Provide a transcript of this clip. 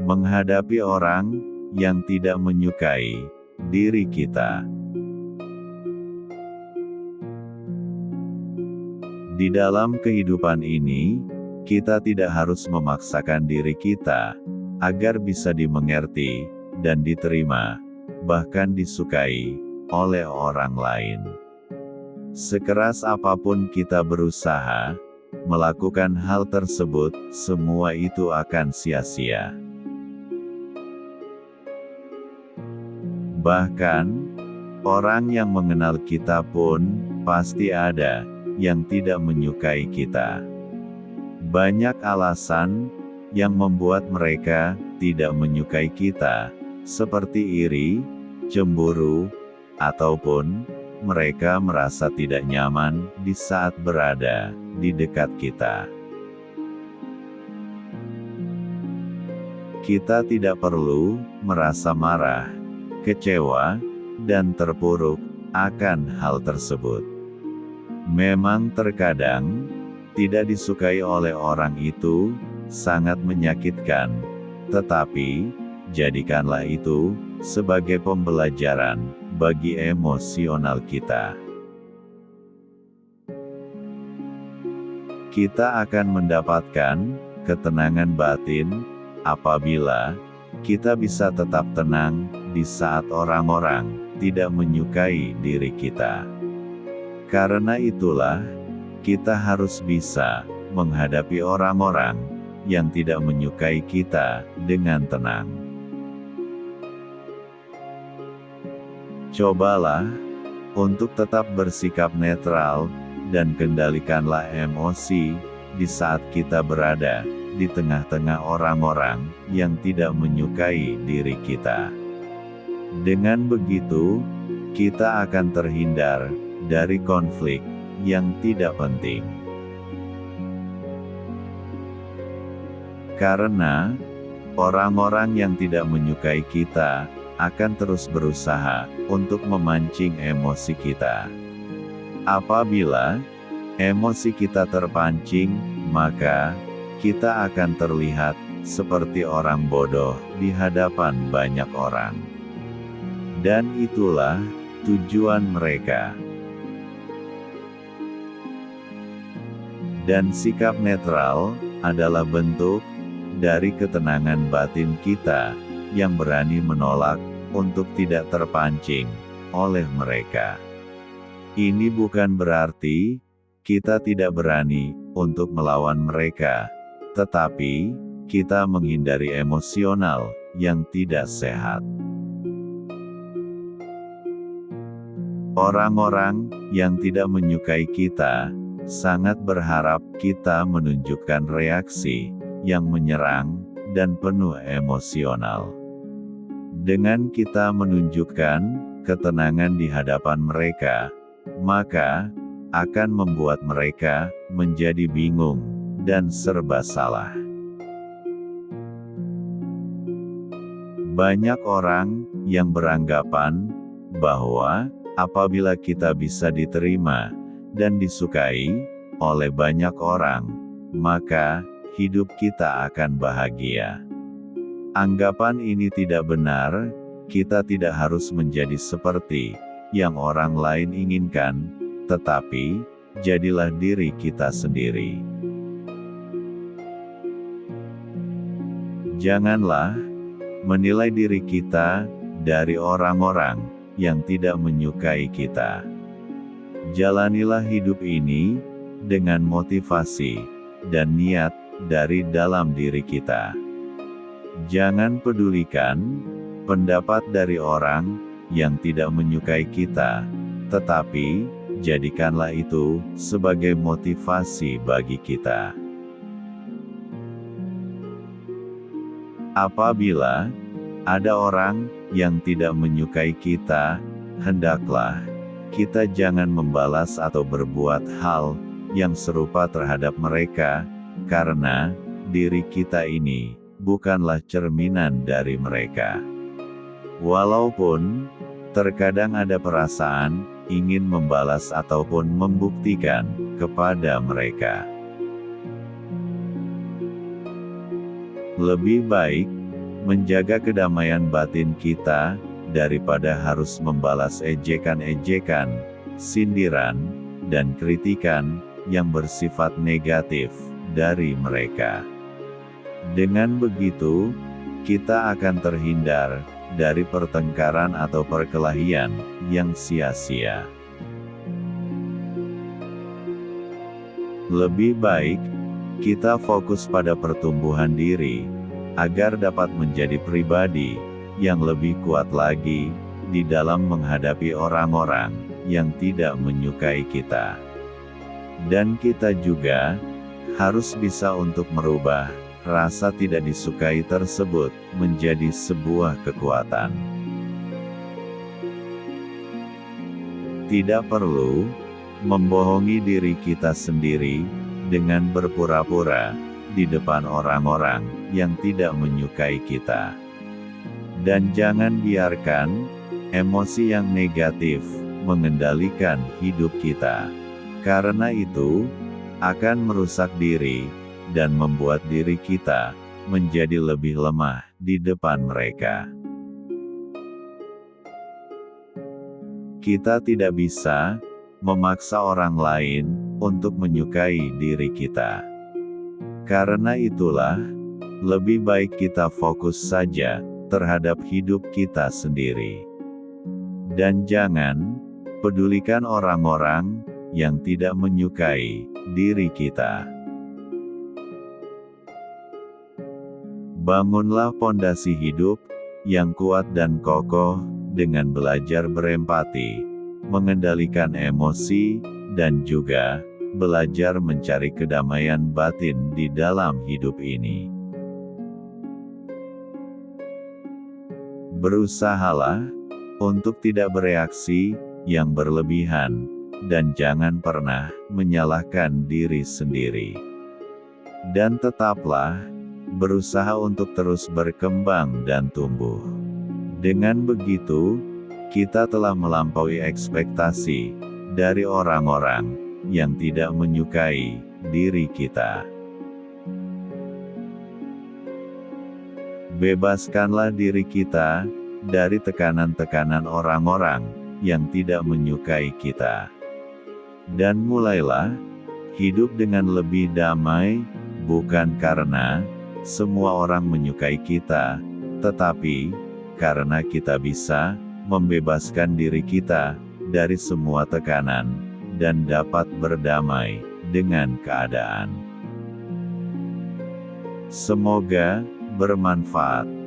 menghadapi orang yang tidak menyukai diri kita. Di dalam kehidupan ini, kita tidak harus memaksakan diri kita agar bisa dimengerti dan diterima, bahkan disukai oleh orang lain. Sekeras apapun kita berusaha melakukan hal tersebut, semua itu akan sia-sia. Bahkan, orang yang mengenal kita pun pasti ada yang tidak menyukai kita. Banyak alasan yang membuat mereka tidak menyukai kita, seperti iri, cemburu, ataupun mereka merasa tidak nyaman di saat berada di dekat kita. Kita tidak perlu merasa marah, kecewa, dan terpuruk akan hal tersebut. Memang terkadang tidak disukai oleh orang itu sangat menyakitkan, tetapi jadikanlah itu sebagai pembelajaran bagi emosional kita. Kita akan mendapatkan ketenangan batin apabila kita bisa tetap tenang di saat orang-orang tidak menyukai diri kita. Karena itulah, kita harus bisa menghadapi orang-orang yang tidak menyukai kita dengan tenang. Cobalah untuk tetap bersikap netral dan kendalikanlah emosi di saat kita berada di tengah-tengah orang-orang yang tidak menyukai diri kita. Dengan begitu, kita akan terhindar dari konflik yang tidak penting. Karena orang-orang yang tidak menyukai kita akan terus berusaha untuk memancing emosi kita. Apabila emosi kita terpancing, maka kita akan terlihat seperti orang bodoh di hadapan banyak orang. Dan itulah tujuan mereka. Dan sikap netral adalah bentuk dari ketenangan batin kita yang berani menolak untuk tidak terpancing oleh mereka. Ini bukan berarti kita tidak berani untuk melawan mereka, tetapi kita menghindari emosional yang tidak sehat. Orang-orang yang tidak menyukai kita sangat berharap kita menunjukkan reaksi yang menyerang dan penuh emosional. Dengan kita menunjukkan ketenangan di hadapan mereka, maka akan membuat mereka menjadi bingung dan serba salah. Banyak orang yang beranggapan bahwa apabila kita bisa diterima dan disukai oleh banyak orang, maka hidup kita akan bahagia. Anggapan ini tidak benar. Kita tidak harus menjadi seperti yang orang lain inginkan, tetapi jadilah diri kita sendiri. Janganlah menilai diri kita dari orang-orang yang tidak menyukai kita. Jalanilah hidup ini dengan motivasi dan niat dari dalam diri kita. Jangan pedulikan pendapat dari orang yang tidak menyukai kita, tetapi jadikanlah itu sebagai motivasi bagi kita. Apabila ada orang yang tidak menyukai kita, hendaklah kita jangan membalas atau berbuat hal yang serupa terhadap mereka, karena diri kita ini bukanlah cerminan dari mereka. Walaupun terkadang ada perasaan ingin membalas ataupun membuktikan kepada mereka. Lebih baik menjaga kedamaian batin kita, daripada harus membalas ejekan-ejekan, sindiran, dan kritikan, yang bersifat negatif, dari mereka. Dengan begitu, kita akan terhindar, dari pertengkaran atau perkelahian, yang sia-sia. Lebih baik, kita fokus pada pertumbuhan diri, agar dapat menjadi pribadi, yang lebih kuat lagi, di dalam menghadapi orang-orang, yang tidak menyukai kita. Dan kita juga, harus bisa untuk merubah, rasa tidak disukai tersebut, menjadi sebuah kekuatan. Tidak perlu, membohongi diri kita sendiri, dengan berpura-pura, di depan orang-orang, yang tidak menyukai kita. Dan jangan biarkan, emosi yang negatif, mengendalikan hidup kita. Karena itu, akan merusak diri, dan membuat diri kita, menjadi lebih lemah, di depan mereka. Kita tidak bisa, memaksa orang lain, untuk menyukai diri kita. Karena itulah, lebih baik kita fokus saja, terhadap hidup kita sendiri. Dan jangan, pedulikan orang-orang, yang tidak menyukai, diri kita. Bangunlah pondasi hidup, yang kuat dan kokoh, dengan belajar berempati, mengendalikan emosi, dan juga, belajar mencari kedamaian batin di dalam hidup ini. Berusahalah, untuk tidak bereaksi, yang berlebihan, dan jangan pernah, menyalahkan diri sendiri. Dan tetaplah, berusaha untuk terus berkembang dan tumbuh. Dengan begitu, kita telah melampaui ekspektasi, dari orang-orang, yang tidak menyukai, diri kita. Bebaskanlah diri kita, dari tekanan-tekanan orang-orang, yang tidak menyukai kita. Dan mulailah, hidup dengan lebih damai, bukan karena, semua orang menyukai kita, tetapi, karena kita bisa, membebaskan diri kita, dari semua tekanan, dan dapat berdamai, dengan keadaan. Semoga bermanfaat.